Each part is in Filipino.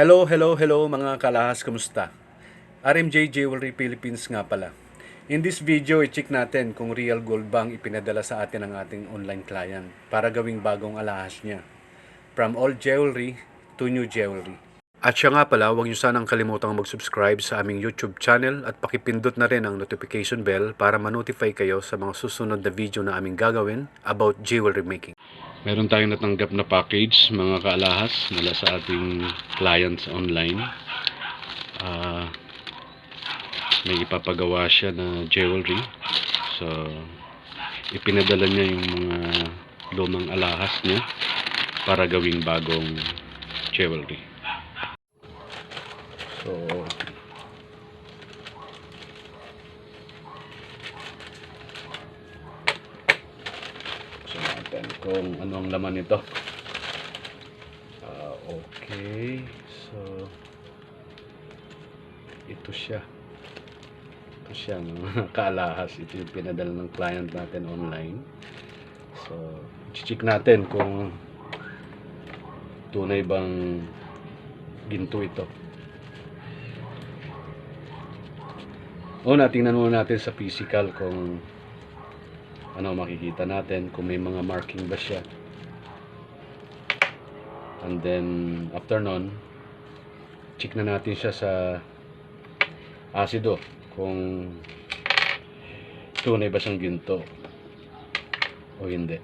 Hello mga kalahas, kamusta? RMJ Jewelry Philippines nga pala. In this video, i-check natin kung real gold ba ang ipinadala sa atin ng ating online client para gawing bagong alahas niya. From old jewelry to new jewelry. At siya nga pala, huwag niyo sanang kalimutang mag-subscribe sa aming YouTube channel at pakipindot na rin ang notification bell para ma-notify kayo sa mga susunod na video na aming gagawin about jewelry making. Meron tayong natanggap na package mga kaalahas mula sa ating clients online. May ipapagawa siya na jewelry. So, ipinadala niya yung mga lumang alahas niya para gawing bagong jewelry. So, natin kung ano ang laman nito. Okay, so ito siya mga kaalahas. Ito yung pinadala ng client natin online. So check natin kung tunay bang ginto ito. Tingnan muna natin sa physical kung ano makikita natin, kung may mga marking ba siya. And then after nun, check na natin siya sa asido kung tunay ba siyang ginto o hindi.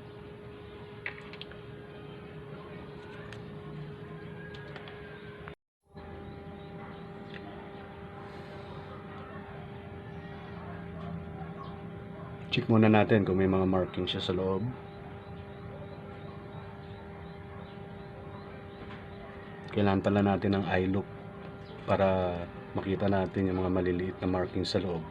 Check muna natin kung may mga marking siya sa loob. Kailangan pala natin ng eye look para makita natin yung mga maliliit na marking sa loob.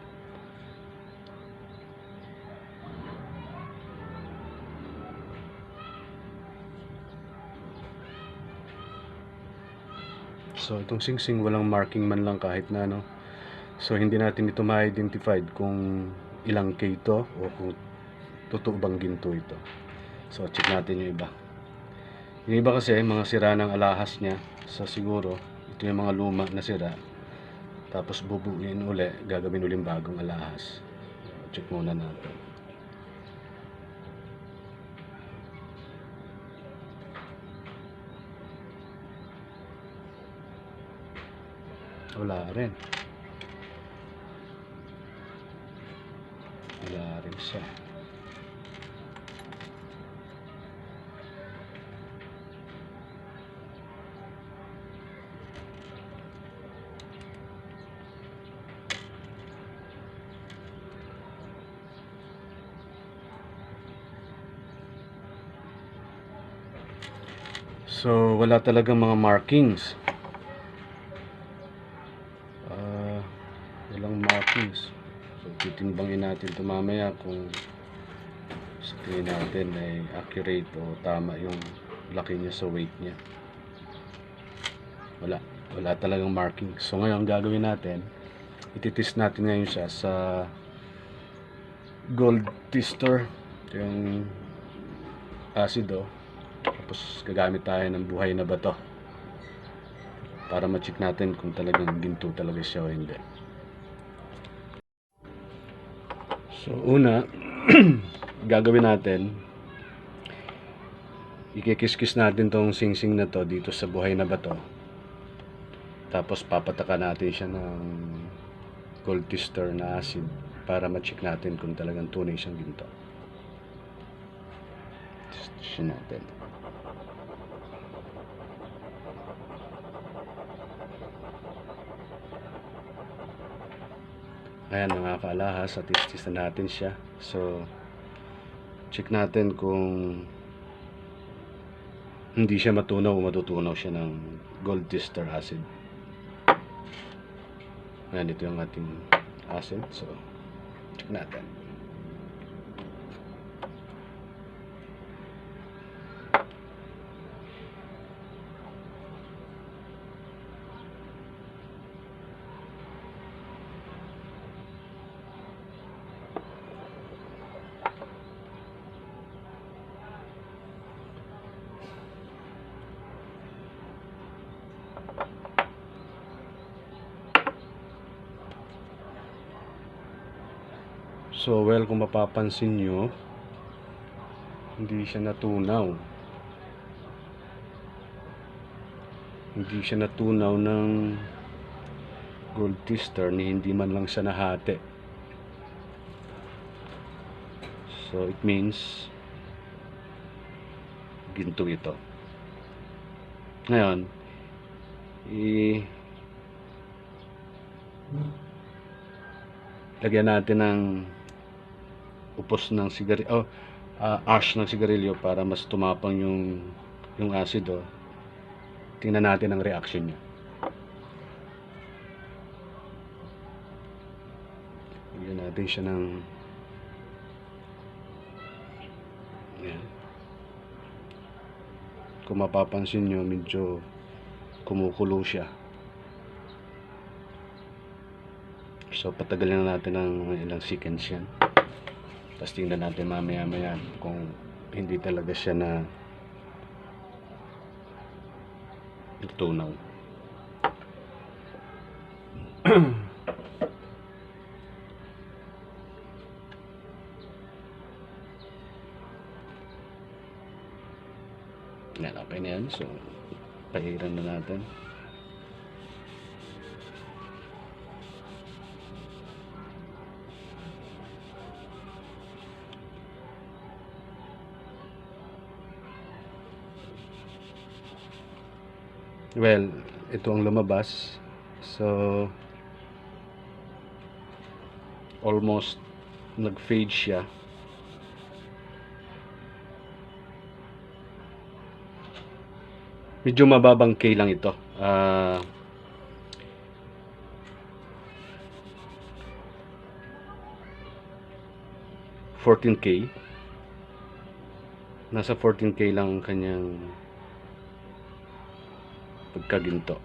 So itong singsing walang marking man lang kahit na ano. So hindi natin ito ma-identified kung ilang K ito o kung totoo bang ginto ito. So check natin yung iba. Yung iba kasi mga sira ng alahas niya. So siguro ito yung mga luma na sira. Tapos bubuuin uli, gagawin ulit bagong alahas. So, check muna natin. Wala rin siya. So wala talagang mga markings. Walang markings. So titimbangin natin ito mamaya kung sa tingin natin ay accurate o tama yung laki niya sa weight niya. Wala talagang markings. So ngayon gagawin natin, ititest natin ngayon siya sa gold tester. Ito yung asido. Tapos gagamit tayo ng buhay na bato para ma-check natin kung talagang ginto talaga siya o hindi. So una gagawin natin, ikikis-kis natin tong singsing na to dito sa buhay na bato. Tapos papatakan natin siya ng gold tester na acid para ma-check natin kung talagang tunay siyang ginto. Test natin. Ayan mga kaalahas, at test na natin siya. So check natin kung hindi siya matunaw o matutunaw siya ng gold tester acid. Ayan, ito yung ating acid. So check natin. So well, kung mapapansin nyo, hindi siya natunaw. Hindi siya natunaw ng gold twister, ni hindi man lang siya nahati. So it means ginto ito. Ngayon, lagyan natin ng upos ng sigarilyo, ash ng sigarilyo para mas tumapang yung asido. Tingnan natin ang reaction niya. Lagyan natin siya ng yan. Kung mapapansin nyo, medyo kumukulo siya. So patagalin na natin ng ilang seconds yan. Tapos tingnan natin mamaya kung hindi talaga siya na natunaw. Yan, okay na yan. So pahiran na natin. Well, ito ang lumabas. So almost nag-fade siya. Medyo mababang K lang ito. 14K. Nasa 14K lang ang kanyang pagkaginto.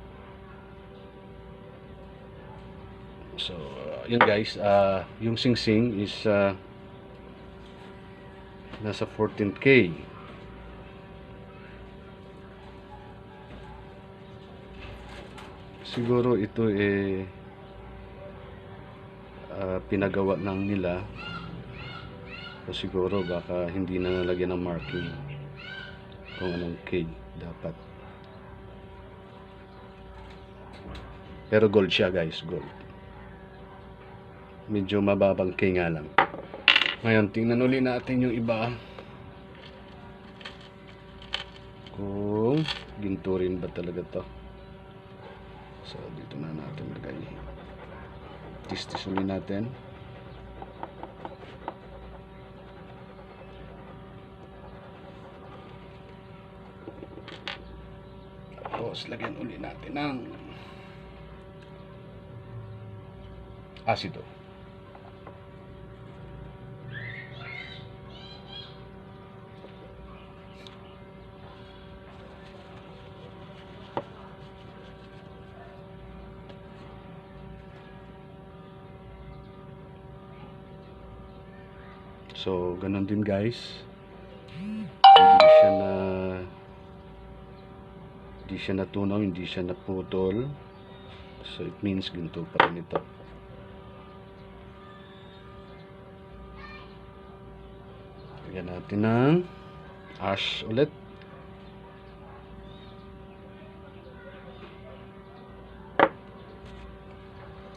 So, yun guys, yung singsing is nasa 14K. Siguro ito pinagawa lang nila. So siguro baka hindi na nalagyan ng marking kung anong K dapat. Pero gold siya guys, gold. Medyo mababang K nga lang. Ngayon, tingnan ulit natin yung iba. Kung ginto rin ba talaga to. So, dito na natin lagay. Tis-tis ulit natin. Tapos, lagyan ulit natin ng asido. So, ganun din guys. Hindi siya natunaw, hindi siya naputol. So, it means ginto pa rin ito. Lagyan natin ng ash ulit.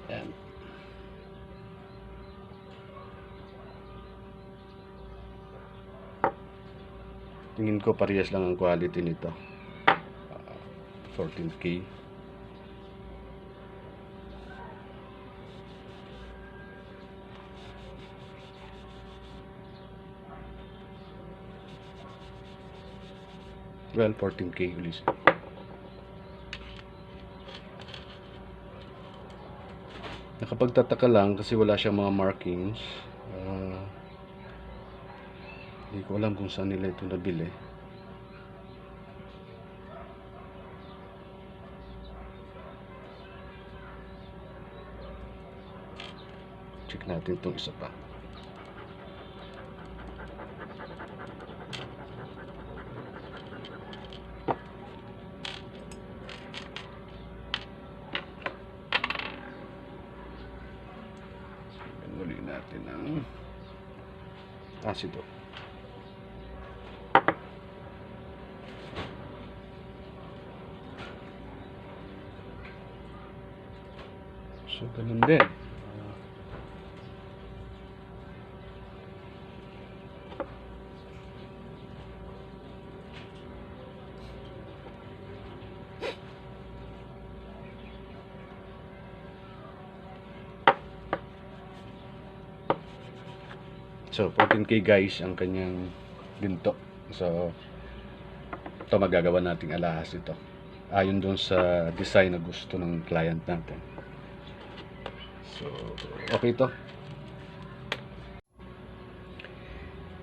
Ayan. Tingin ko parehas lang ang quality nito. 14K. Well, 14K ulit. Nakapagtataka lang kasi wala siyang mga markings. Hindi ko alam kung saan nila ito nabili. Check natin itong isa pa. Uli natin ang alahas ito. So ganun din. So 14K guys ang kanyang ginto. So ito magagawa nating alahas ito ayon dun sa design na gusto ng client natin. So okay ito.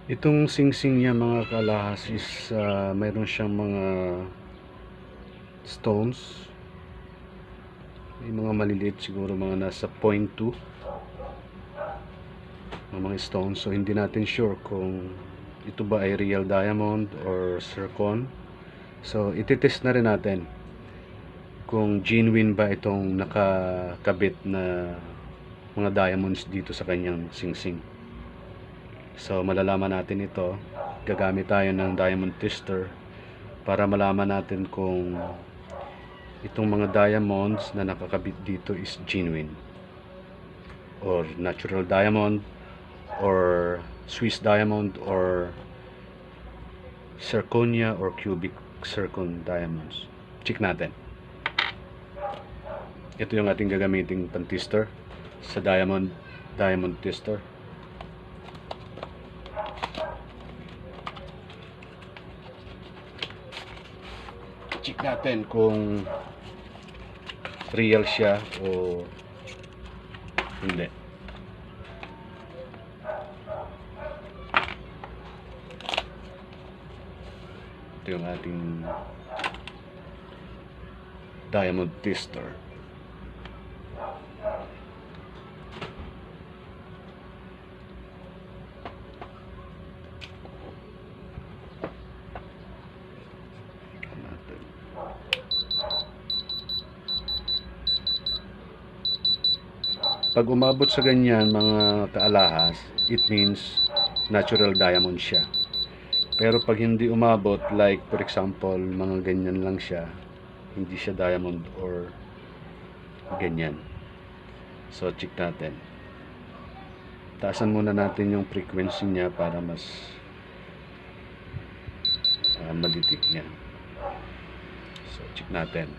Itong singsing niya mga kalahas is mayroon siyang mga stones. May mga maliliit siguro mga nasa 0.2 ng mga stones. So hindi natin sure kung ito ba ay real diamond or zircon. So ititest na rin natin kung genuine ba itong nakakabit na mga diamonds dito sa kanyang singsing. So malalaman natin ito, gagamit tayo ng diamond tester para malaman natin kung itong mga diamonds na nakakabit dito is genuine or natural diamond or Swiss diamond or zirconia or cubic zircon diamonds. Check natin. Ito yung ating gagamiting pan-tester sa diamond tester. Check natin kung real siya o hindi. Ito yung ating diamond tester. Pag umabot sa ganyan mga kaalahas, it means natural diamond siya. Pero pag hindi umabot, like for example, mga ganyan lang siya, hindi siya diamond or ganyan. So check natin. Taasan muna natin yung frequency niya para mas madetect niya. So check natin.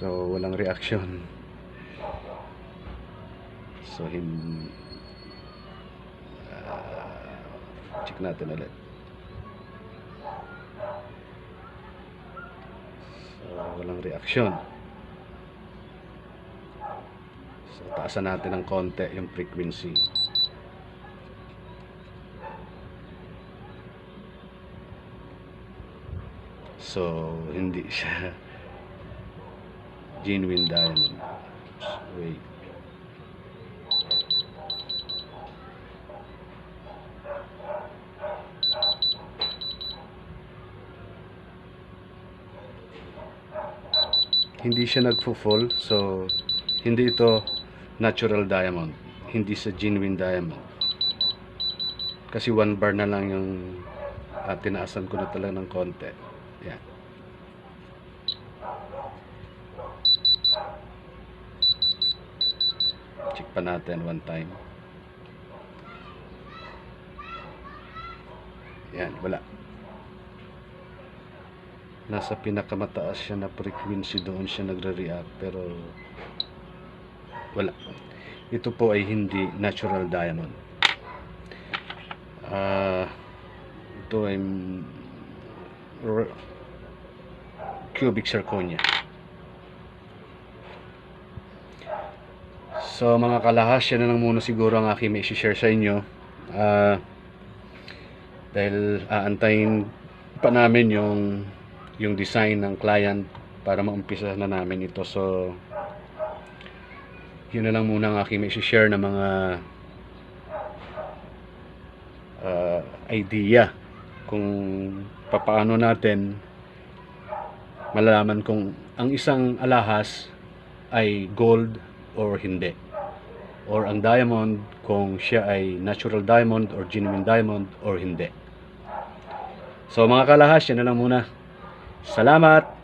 So walang reaction. So check natin ulit. So walang reaction. So taasan natin ng konti yung frequency. So hindi siya genuine diamond. Wait. Hindi siya nagfo-fall, so hindi ito natural diamond, hindi sa genuine diamond. Kasi 1 bar na lang yung tinaasan ko na talaga ng konti. Yan. Check pa natin one time. Yan, wala. Nasa pinakamataas siya na frequency, doon siya nagre-react, pero wala. Ito po ay hindi natural diamond. Ito ay cubic zirconia. So mga kalahas, yan na lang muna siguro ang aking may share sa inyo. Dahil aantayin pa namin yung design ng client para maumpisa na namin ito. So yun na lang muna ang aking may share na mga idea kung paano natin malalaman kung ang isang alahas ay gold or hindi, or ang diamond kung siya ay natural diamond or genuine diamond or hindi. So mga kalahas, yan na lang muna. Salamat!